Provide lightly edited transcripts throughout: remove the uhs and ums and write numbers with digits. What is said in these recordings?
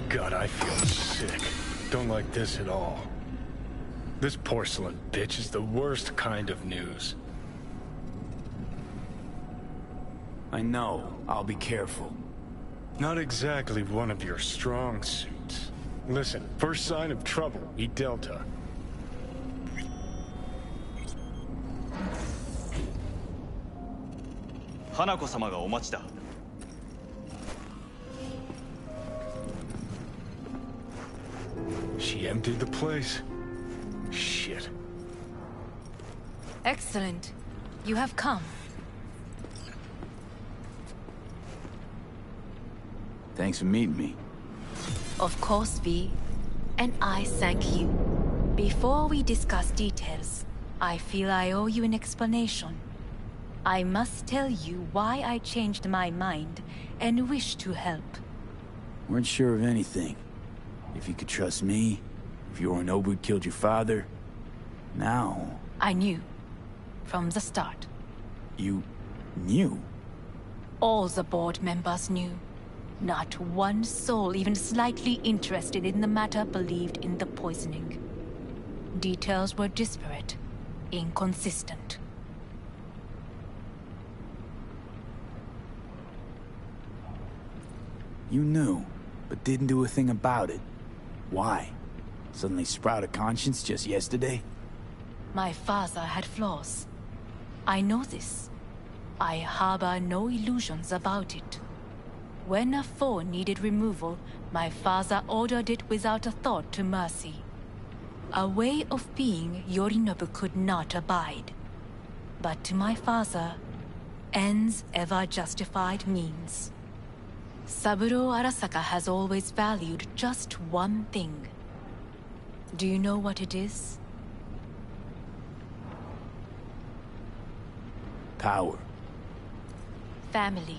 God, I feel sick. Don't like this at all. This porcelain bitch is the worst kind of news. I know. I'll be careful. Not exactly one of your strong suits. Listen, first sign of trouble, eat Delta. Hanako-samaがお待ちだ。She emptied the place? Shit. Excellent. You have come. Thanks for meeting me. Of course, V. And I thank you. Before we discuss details, I feel I owe you an explanation. I must tell you why I changed my mind and wish to help. Weren't sure of anything. If you could trust me, if Yorinobu killed your father, now... I knew. From the start. You... knew? All the board members knew. Not one soul even slightly interested in the matter believed in the poisoning. Details were disparate, inconsistent. You knew, but didn't do a thing about it. Why? Suddenly sprout a conscience just yesterday? My father had flaws. I know this. I harbor no illusions about it. When a foe needed removal, my father ordered it without a thought to mercy. A way of being Yorinobu could not abide. But to my father, ends ever justified means. Saburo Arasaka has always valued just one thing. Do you know what it is? Power. Family.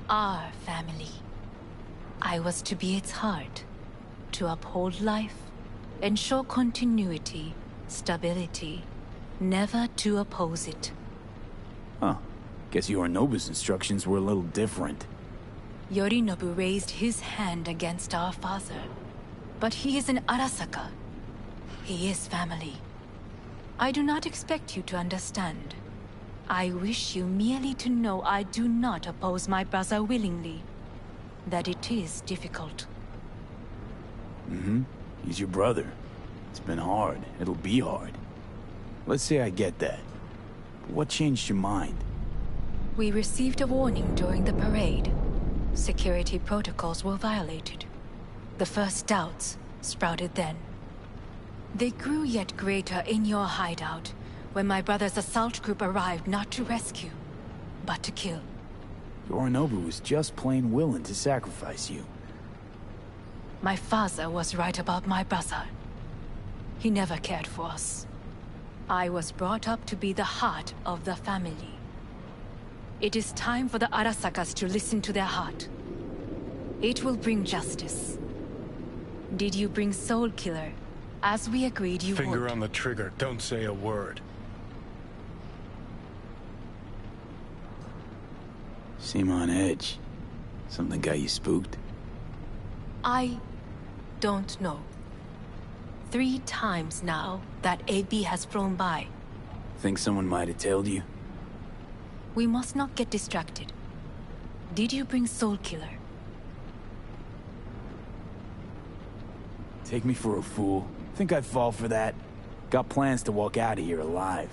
Our family. I was to be its heart, to uphold life, ensure continuity, stability, never to oppose it. Huh. Guess Yorinobu's instructions were a little different. Yorinobu raised his hand against our father. But he is an Arasaka. He is family. I do not expect you to understand. I wish you merely to know I do not oppose my brother willingly. That it is difficult. Mm-hmm. He's your brother. It's been hard. It'll be hard. Let's say I get that. But what changed your mind? We received a warning during the parade. Security protocols were violated. The first doubts sprouted then. They grew yet greater in your hideout, when my brother's assault group arrived not to rescue, but to kill. Yorinobu was just plain willing to sacrifice you. My father was right about my brother. He never cared for us. I was brought up to be the heart of the family. It is time for the Arasakas to listen to their heart. It will bring justice. Did you bring Soul Killer, as we agreed you would? Finger on the trigger, don't say a word. Seem on edge. Something got you spooked? I don't know. 3 times now that AB has flown by. Think someone might have tailed you? We must not get distracted. Did you bring Soul Killer? Take me for a fool. Think I'd fall for that? Got plans to walk out of here alive.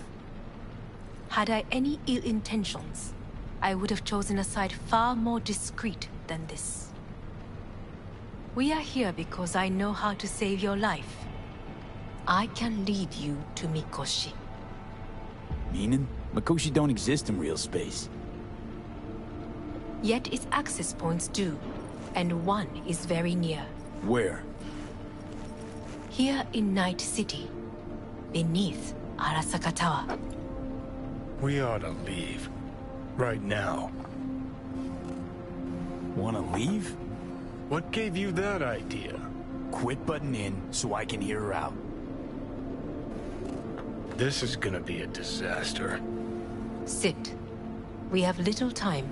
Had I any ill intentions, I would have chosen a side far more discreet than this. We are here because I know how to save your life. I can lead you to Mikoshi. Meaning? Mikoshi don't exist in real space. Yet its access points do, and one is very near. Where? Here in Night City, beneath Arasaka Tower. We ought to leave. Right now. Wanna leave? What gave you that idea? Quit butting in so I can hear her out. This is gonna be a disaster. Sit. We have little time.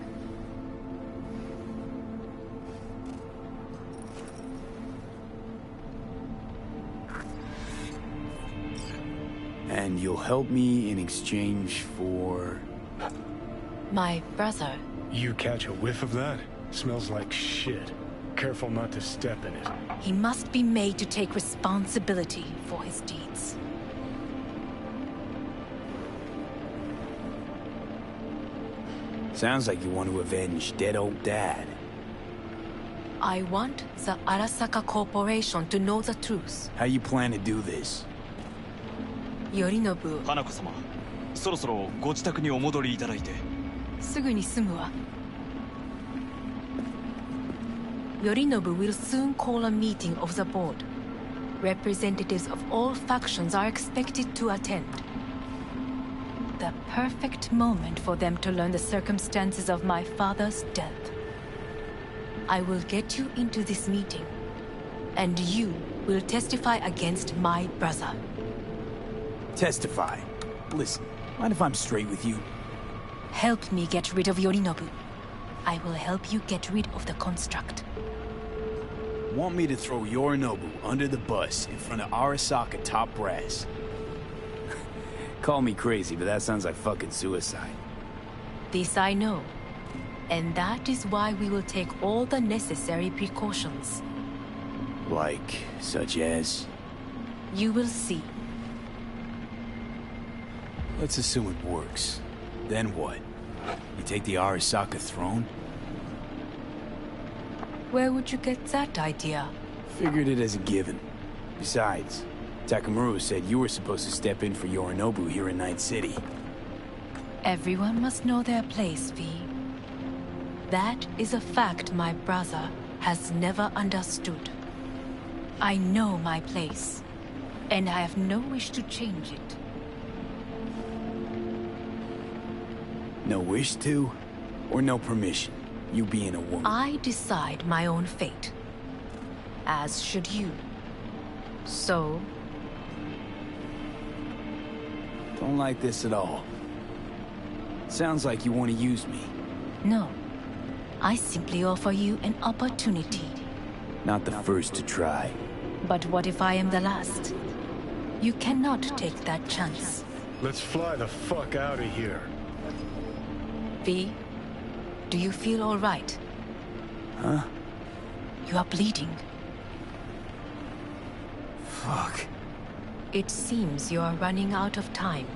And you'll help me in exchange for... My brother. You catch a whiff of that? Smells like shit. Careful not to step in it. He must be made to take responsibility for his deeds. Sounds like you want to avenge dead old dad. I want the Arasaka Corporation to know the truth. How you plan to do this? Yorinobu, 花子様、そろそろご自宅にお戻りいただいて。すぐに済むわ。Yorinobu will soon call a meeting of the board. Representatives of all factions are expected to attend. The perfect moment for them to learn the circumstances of my father's death. I will get you into this meeting, and you will testify against my brother. Testify. Listen, mind if I'm straight with you? Help me get rid of Yorinobu. I will help you get rid of the construct. Want me to throw Yorinobu under the bus in front of Arasaka top brass? Call me crazy, but that sounds like fucking suicide. This I know. And that is why we will take all the necessary precautions. Like, such as? You will see. Let's assume it works. Then what? You take the Arasaka throne? Where would you get that idea? Figured it as a given. Besides, Takamura said you were supposed to step in for Yorinobu here in Night City. Everyone must know their place, V. That is a fact my brother has never understood. I know my place, and I have no wish to change it. No wish to? Or no permission? You being a woman? I decide my own fate. As should you. So... Don't like this at all. Sounds like you want to use me. no. I simply offer you an opportunity. Not the first to try. But what if I am the last? You cannot take that chance. Let's fly the fuck out of here. V, do you feel all right? Huh? You are bleeding. Fuck. It seems you are running out of time.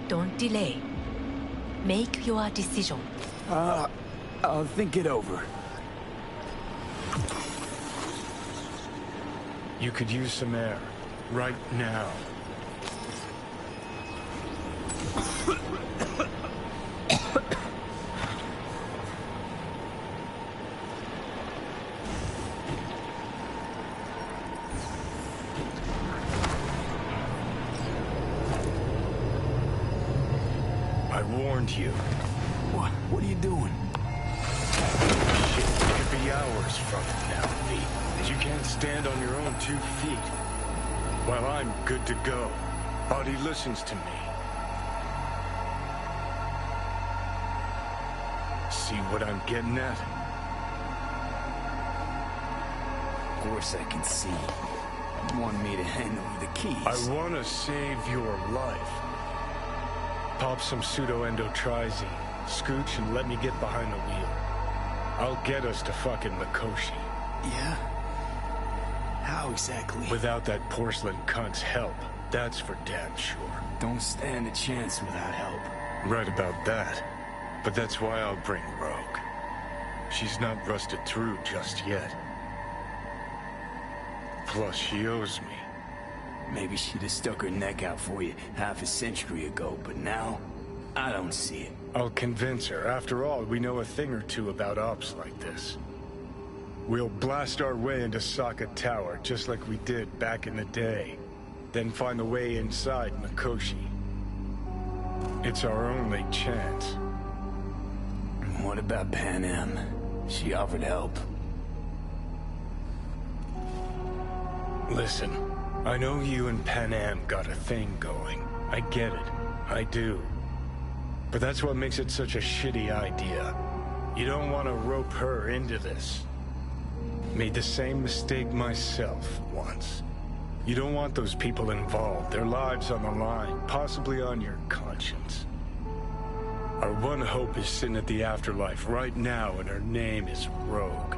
Don't delay. Make your decision. I'll think it over. You could use some air. Right now. I warned you. What are you doing? Shit, it could be hours from now, V. You can't stand on your own 2 feet. Well, I'm good to go. Body listens to me. See what I'm getting at? Of course I can see. You want me to hand over the keys. I want to save your life. Pop some pseudo-endotrizine, scooch, and let me get behind the wheel. I'll get us to fucking Mikoshi. Yeah? How exactly? Without that porcelain cunt's help, that's for damn sure. Don't stand a chance without help. Right about that. But that's why I'll bring Rogue. She's not rusted through just yet. Plus, she owes me. Maybe she'd have stuck her neck out for you half a century ago, but now, I don't see it. I'll convince her. After all, we know a thing or two about ops like this. We'll blast our way into Sokka Tower, just like we did back in the day. Then find the way inside Mikoshi. It's our only chance. What about Pan Am? She offered help. Listen, I know you and Pan Am got a thing going. I get it. I do. But that's what makes it such a shitty idea. You don't want to rope her into this. Made the same mistake myself once. You don't want those people involved, their lives on the line, possibly on your conscience. Our one hope is sitting at the afterlife right now, and her name is Rogue.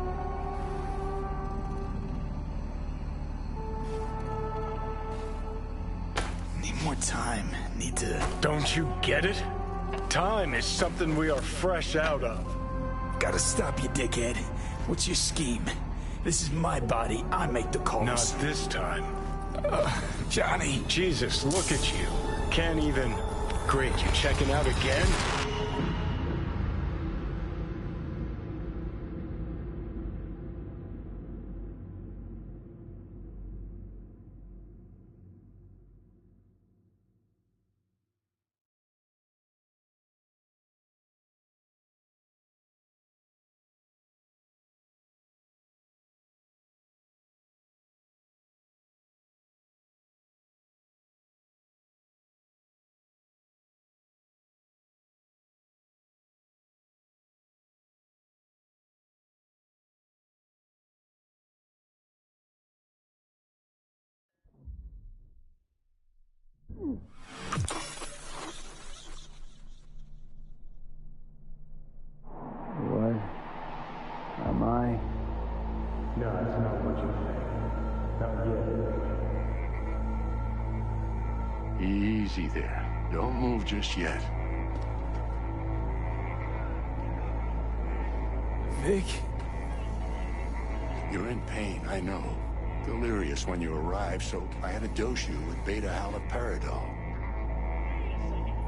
Need more time. Need to... Don't you get it? Time is something we are fresh out of. Gotta stop you, dickhead. What's your scheme? This is my body. I make the calls. Not this time. Johnny. Jesus, look at you. Can't even... Great, you checking out again? What am I? No, that's not what you think. Not yet. Easy there. Don't move just yet. Vic? You're in pain, I know. Delirious when you arrived, so I had to dose you with beta-haloperidol.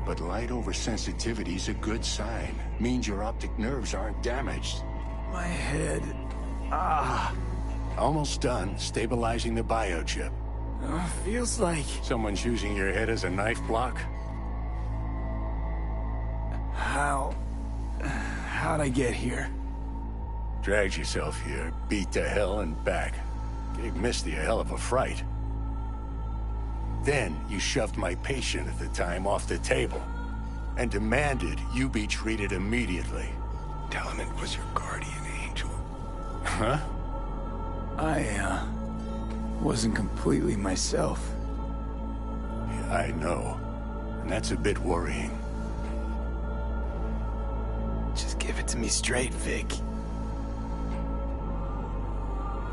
But light oversensitivity's a good sign. Means your optic nerves aren't damaged. My head. Almost done stabilizing the biochip. Feels like... Someone's using your head as a knife block? How'd I get here? Dragged yourself here, beat to hell and back. Gave Misty a hell of a fright. Then you shoved my patient at the time off the table and demanded you be treated immediately. Tell him it was your guardian angel. Huh? I, wasn't completely myself. Yeah, I know. And that's a bit worrying. Just give it to me straight, Vic.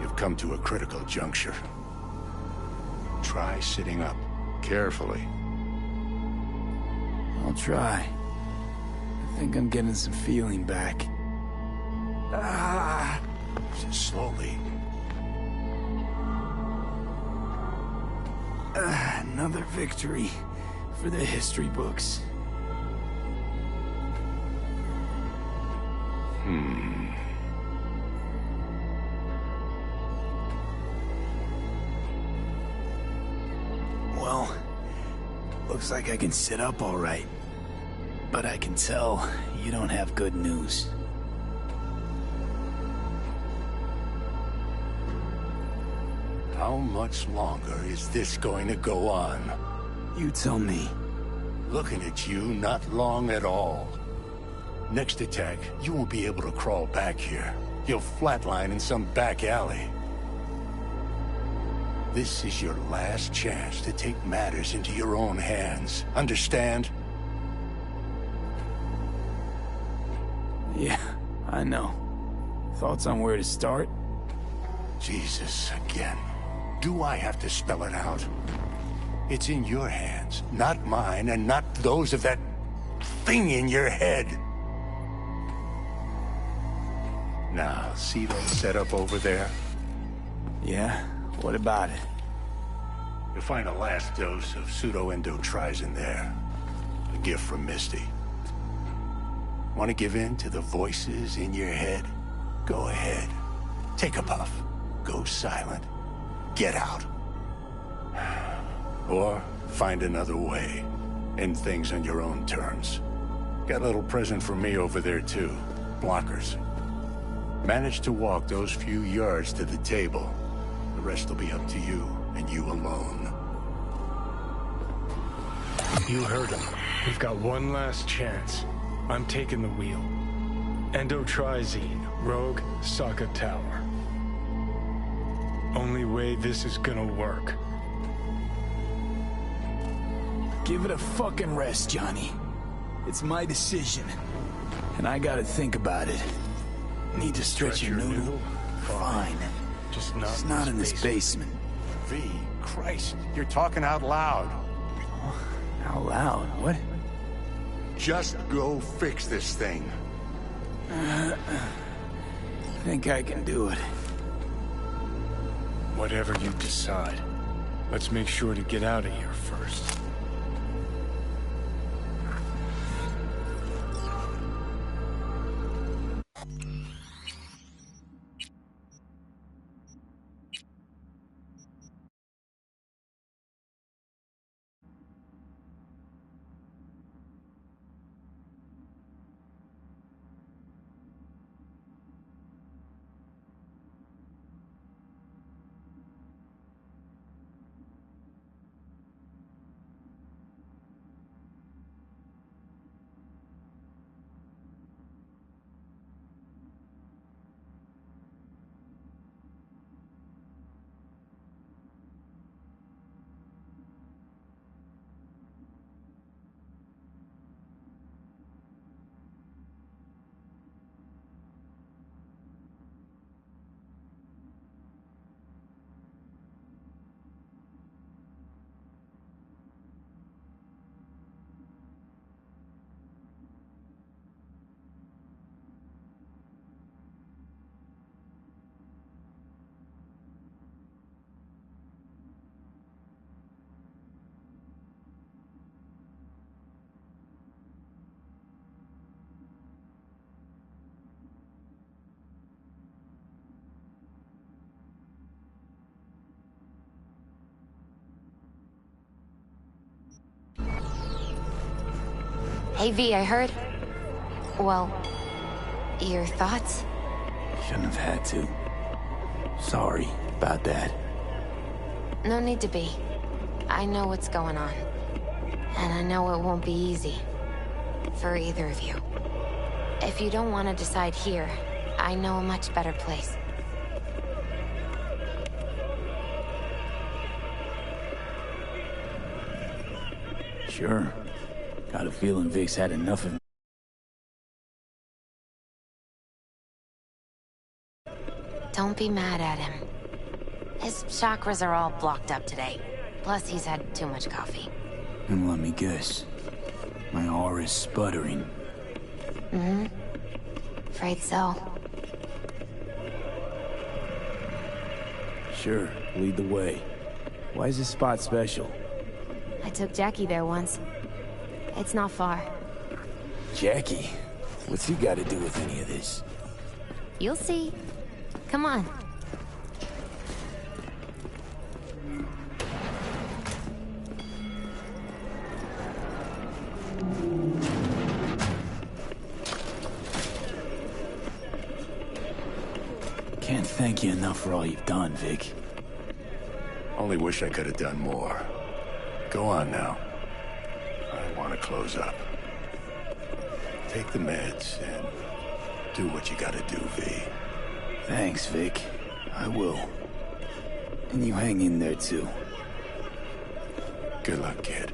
You've come to a critical juncture. Try sitting up, carefully. I'll try. I think I'm getting some feeling back. Just slowly. Another victory for the history books. Well, looks like I can sit up all right. But I can tell you don't have good news. How much longer is this going to go on? You tell me. Looking at you, not long at all. Next attack, you won't be able to crawl back here. You'll flatline in some back alley. This is your last chance to take matters into your own hands. Understand? Yeah, I know. Thoughts on where to start? Jesus, again. Do I have to spell it out? It's in your hands, not mine, and not those of that thing in your head. Now, see that setup over there? Yeah? What about it? You'll find a last dose of pseudo-endotrizin there. A gift from Misty. Want to give in to the voices in your head? Go ahead. Take a puff. Go silent. Get out. Or find another way. End things on your own terms. Got a little present for me over there too. Blockers. Manage to walk those few yards to the table. The rest will be up to you, and you alone. You heard him. We've got one last chance. I'm taking the wheel. Endotrizine, Rogue, Sokka Tower. Only way this is gonna work. Give it a fucking rest, Johnny. It's my decision. And I gotta think about it. Need to stretch your noodle? Fine. Just not in this basement. V, Christ, you're talking out loud. Out loud? What? Just go fix this thing. Think I can do it. Whatever you decide. Let's make sure to get out of here first. Hey V, I heard... Well, your thoughts? Shouldn't have had to. Sorry about that. No need to be. I know what's going on. And I know it won't be easy. For either of you. If you don't want to decide here, I know a much better place. Sure. Got a feeling Vic's had enough of... Don't be mad at him. His chakras are all blocked up today. Plus, he's had too much coffee. And let me guess. My aura's sputtering. Mm-hmm. Afraid so. Sure, lead the way. Why is this spot special? I took Jackie there once. It's not far. Jackie? What's he got to do with any of this? You'll see. Come on. Can't thank you enough for all you've done, Vic. Only wish I could have done more. Go on now. I want to close up. Take the meds and do what you gotta do, V. Thanks, Vic. I will. And you hang in there, too. Good luck, kid.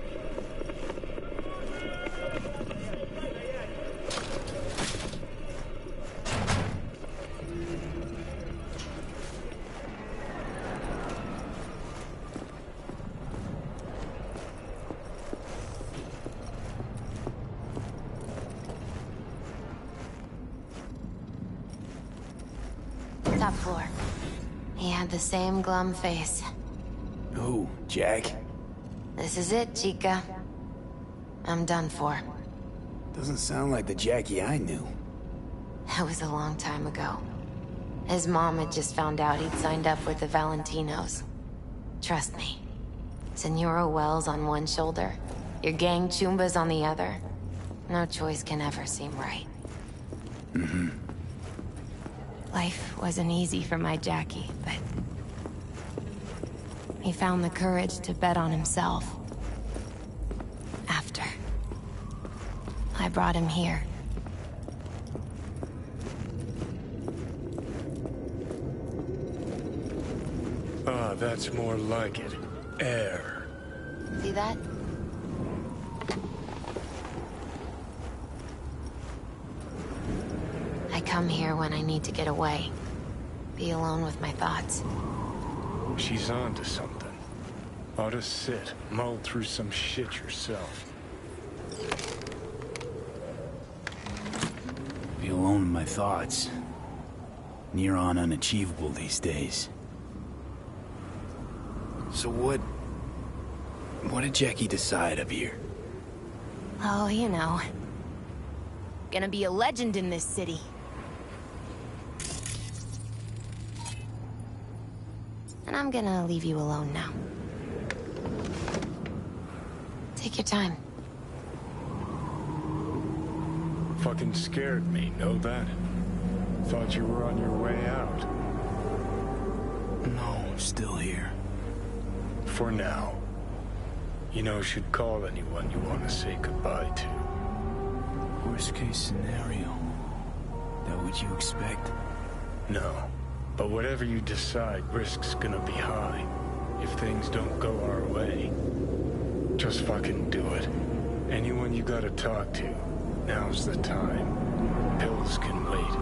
Top floor. He had the same glum face. Oh, Jack? This is it, Chica. I'm done for. Doesn't sound like the Jackie I knew. That was a long time ago. His mom had just found out he'd signed up with the Valentinos. Trust me. Senora Wells on one shoulder, your gang Chumbas on the other. No choice can ever seem right. Mm-hmm. Life wasn't easy for my Jackie, but... he found the courage to bet on himself. After. I brought him here. Ah, that's more like it. Air. See that? I come here when I need to get away. Be alone with my thoughts. She's on to something. Ought to sit, mull through some shit yourself. Be alone with my thoughts. Near on unachievable these days. So what did Jackie decide up here? Oh, you know. Gonna be a legend in this city. And I'm gonna leave you alone now. Take your time. Fucking scared me, know that? Thought you were on your way out. No, I'm still here. For now. You know, should call anyone you want to say goodbye to. Worst case scenario. That what you expect? No. But whatever you decide, risk's gonna be high. If things don't go our way. Just fucking do it. Anyone you gotta talk to, now's the time. Pills can wait.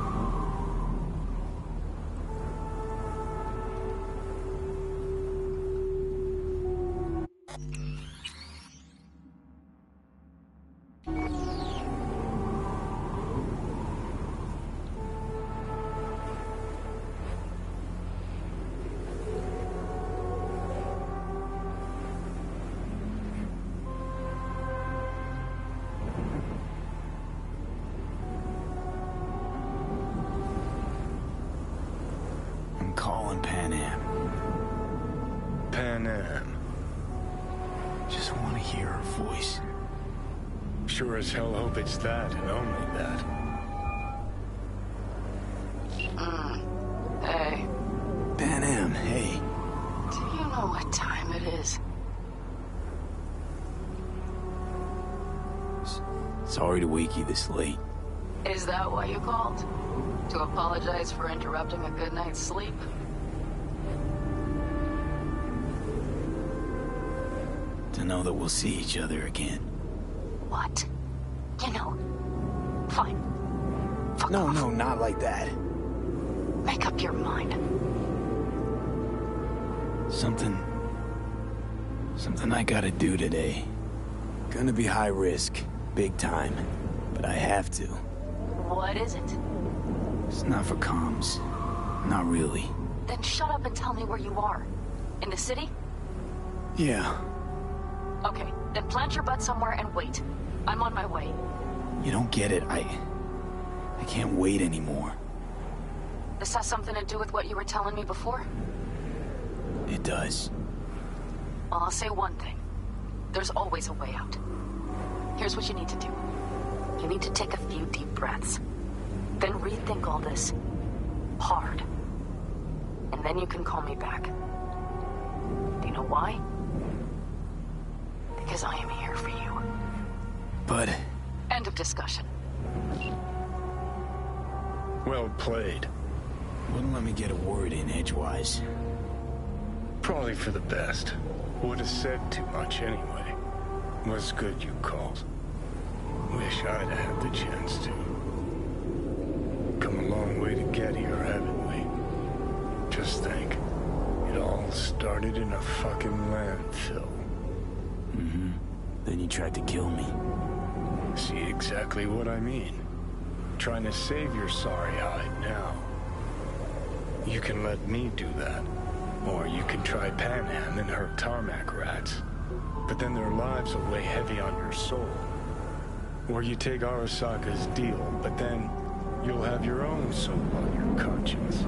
Calling Pan Am. Pan Am. Just want to hear her voice. Sure as hell hope it's that and only that. Hey, Pan Am, hey. do you know what time it is? Sorry to wake you this late. Is that why you called? To apologize for interrupting a good night's sleep? To know that we'll see each other again. What? You know, fine. Fuck No, off. no, not like that. Make up your mind. Something I gotta do today. Gonna be high risk, big time, but I have to. What is it? It's not for comms. Not really. Then shut up and tell me where you are. In the city? Yeah. Okay, then plant your butt somewhere and wait. I'm on my way. You don't get it. I can't wait anymore. This has something to do with what you were telling me before? It does. Well, I'll say one thing. There's always a way out. Here's what you need to do. You need to take a few deep breaths. Then rethink all this. Hard. And then you can call me back. Do you know why? Because I am here for you. But... End of discussion. Well played. wouldn't let me get a word in edgewise. Probably for the best. Would have said too much anyway. Was good you called. Wish I'd had the chance to. Come a long way to get here, haven't we? Just think. It all started in a fucking landfill. Mm-hmm. Then you tried to kill me. See exactly what I mean. Trying to save your sorry hide now. You can let me do that. Or you can try Pan Am and her tarmac rats. But then their lives will weigh heavy on your soul. Or you take Arasaka's deal, but then you'll have your own soul on your conscience.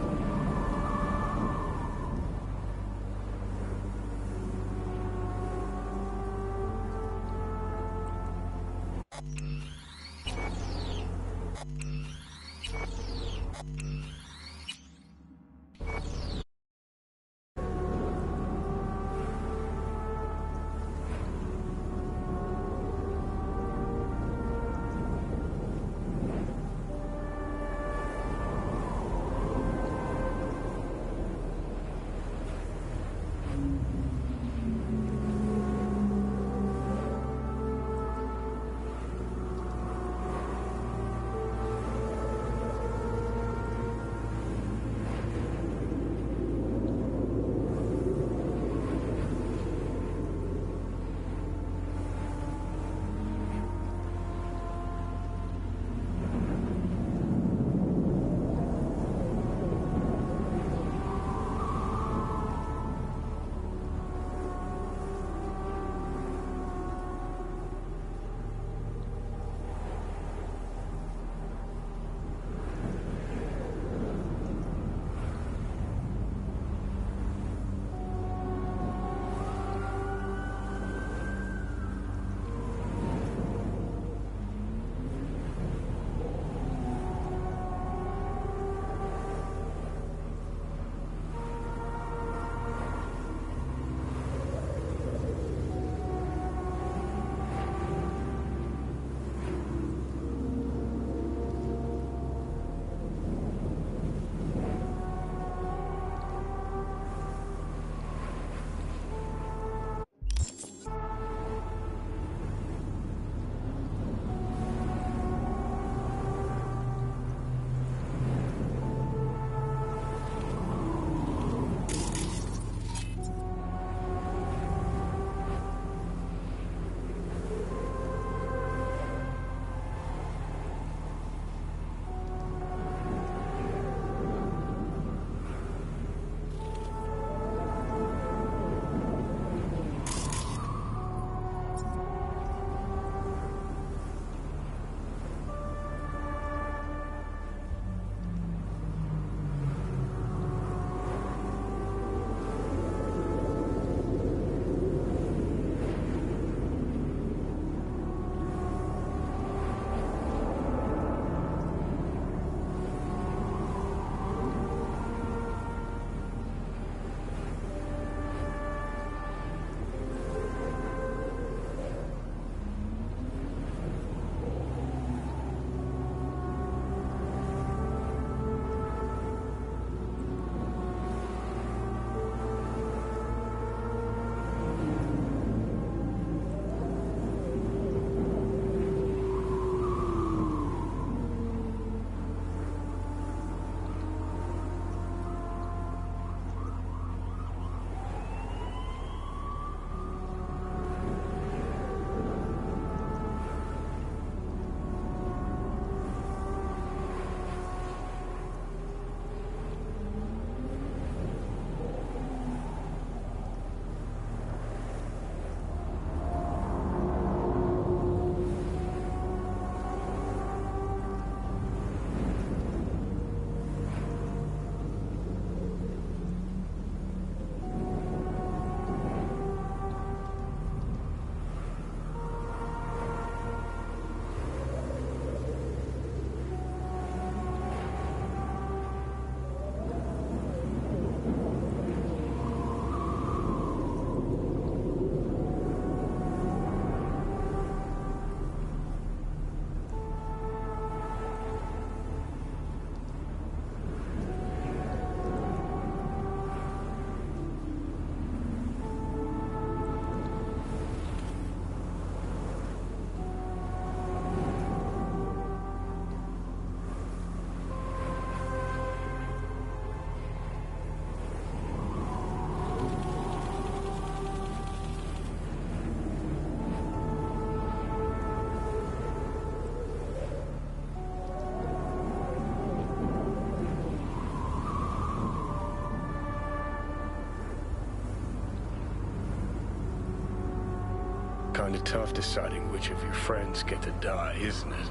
Kinda tough deciding which of your friends get to die, isn't it?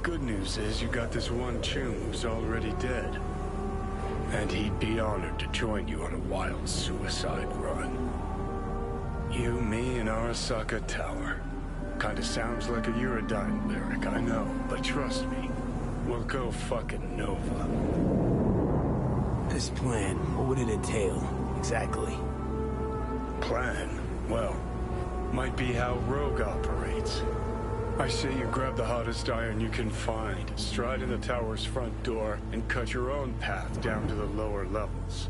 Good news is you got this one chum who's already dead. And he'd be honored to join you on a wild suicide run. You, me, and Arasaka Tower. Kinda sounds like a Eurodyne lyric, I know, but trust me, we'll go fucking Nova. This plan, what would it entail, exactly? Plan? Well, might be how Rogue operates. I say you grab the hottest iron you can find, stride in the tower's front door, and cut your own path down to the lower levels.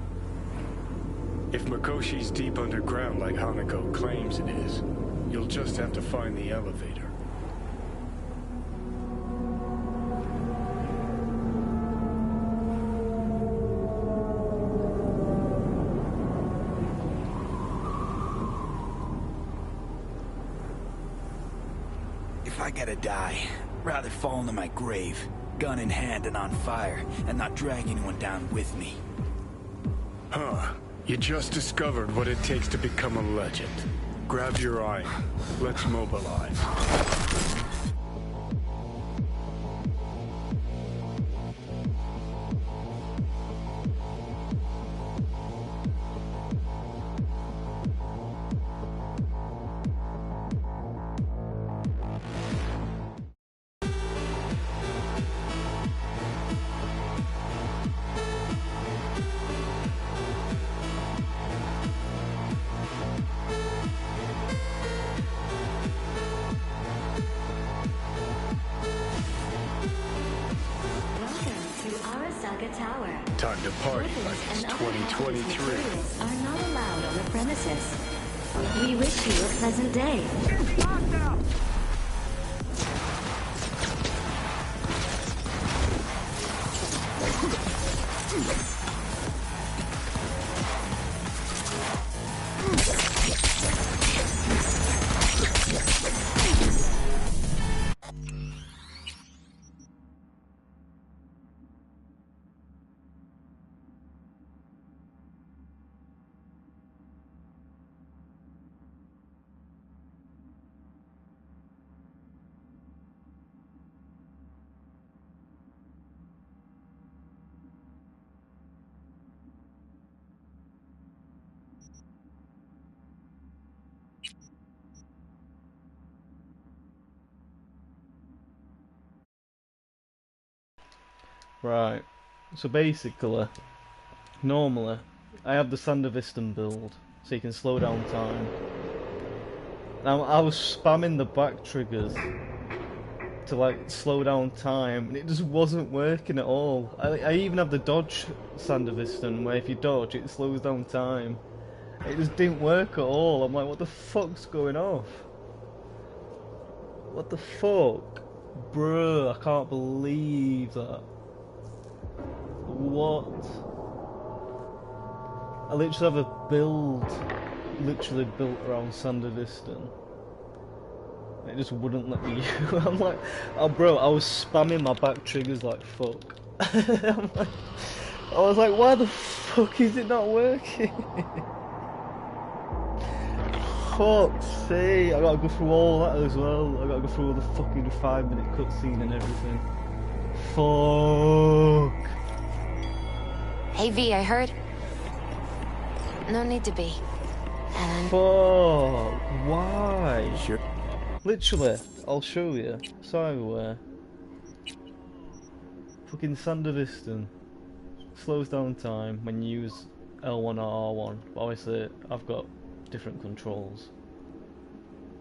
If Mikoshi's deep underground like Hanako claims it is, you'll just have to find the elevator. If I gotta die, rather fall into my grave, gun in hand and on fire, and not drag anyone down with me. Huh. You just discovered what it takes to become a legend. Grab your iron. Let's mobilize. Time to party like it's 2023. Are not allowed on the premises. We wish you a pleasant day. Right, so basically, normally, I have the Sanderviston build, so you can slow down time. Now, I was spamming the back triggers to like slow down time, and it just wasn't working at all. I even have the dodge Sanderviston, where if you dodge, it slows down time. It just didn't work at all. I'm like, what the fuck's going off? What the fuck? Bruh, I can't believe that. What? I literally have a build, literally built around Sanderviston. It just wouldn't let me use. I'm like, oh bro, I was spamming my back triggers like fuck. I was like, why the fuck is it not working? Fuck's sake, I gotta go through all that as well. I gotta go through all the fucking 5-minute cutscene and everything. Fuck. Hey V, I heard. No need to be. And Fuck. Why? Sure. Literally, I'll show you. So, fucking Sanderviston slows down time when you use L1 or R1. But obviously, I've got different controls.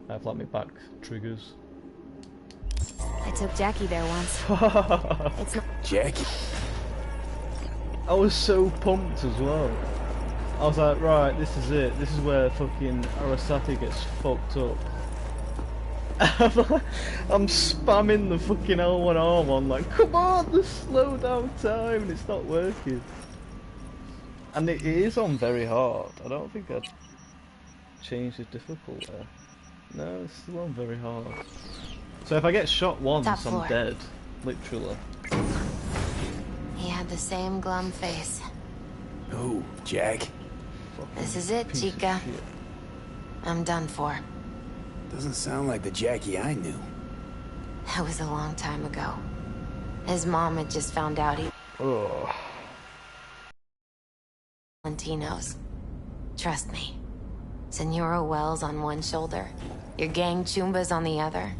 I have like my back triggers. I took Jackie there once. It's not Jackie? I was so pumped as well. I was like, right, this is it. This is where fucking Arasaka gets fucked up. I'm spamming the fucking L1 R1 like, come on, just slow down time, and it's not working. And it is on very hard. I don't think I'd change the difficulty. No, it's still on very hard. So if I get shot once, I'm dead. Literally. He had the same glum face. Who? Jack? This is it, Chica. I'm done for. Doesn't sound like the Jackie I knew. That was a long time ago. His mom had just found out he... Ugh. Valentino's. Trust me. Senora Wells on one shoulder, your gang Chumbas on the other.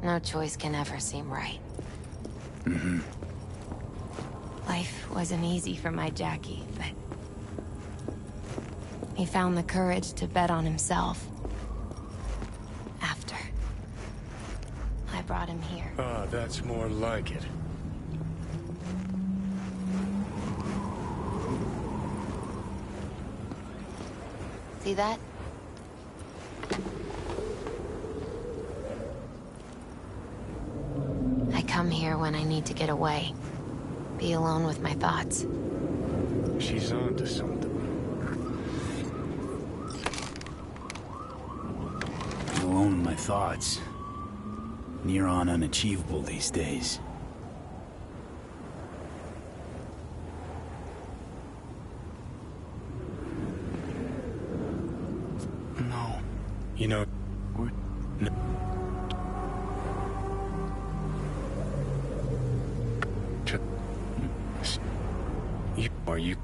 No choice can ever seem right. Mm-hmm. Life wasn't easy for my Jackie, but... he found the courage to bet on himself. After. I brought him here. Ah, that's more like it. See that? I come here when I need to get away. Be alone with my thoughts. She's on to something. Alone with my thoughts. Near on unachievable these days. No. You know... What? No. Are you...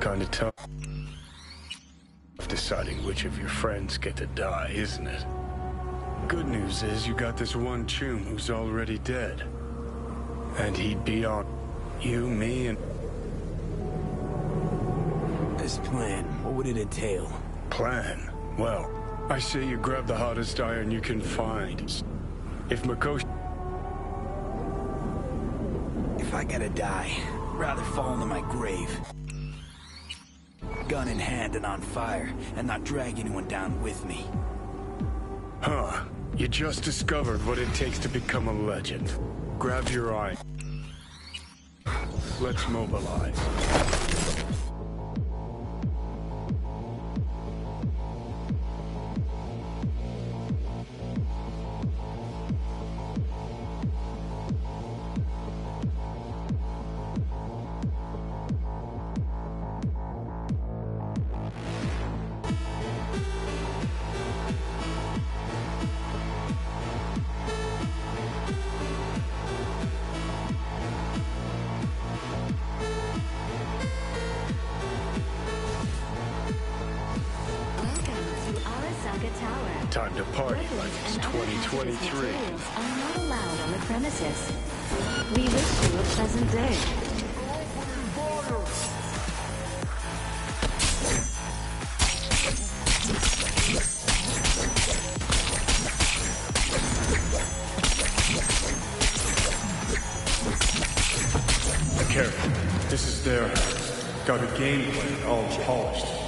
kind of tough deciding which of your friends get to die, isn't it? Good news is you got this one chum who's already dead. And he'd be on you, me, and... This plan, what would it entail? Plan? Well, I say you grab the hottest iron you can find. If Makoshi... If I gotta die, rather fall into my grave. Gun in hand and on fire, and not drag anyone down with me. Huh. You just discovered what it takes to become a legend. Grab your eye. Let's mobilize. Time to party like it's 2023. Are not allowed on the premises. We wish you a pleasant day. Careful. This is their house. Got a game plan all polished.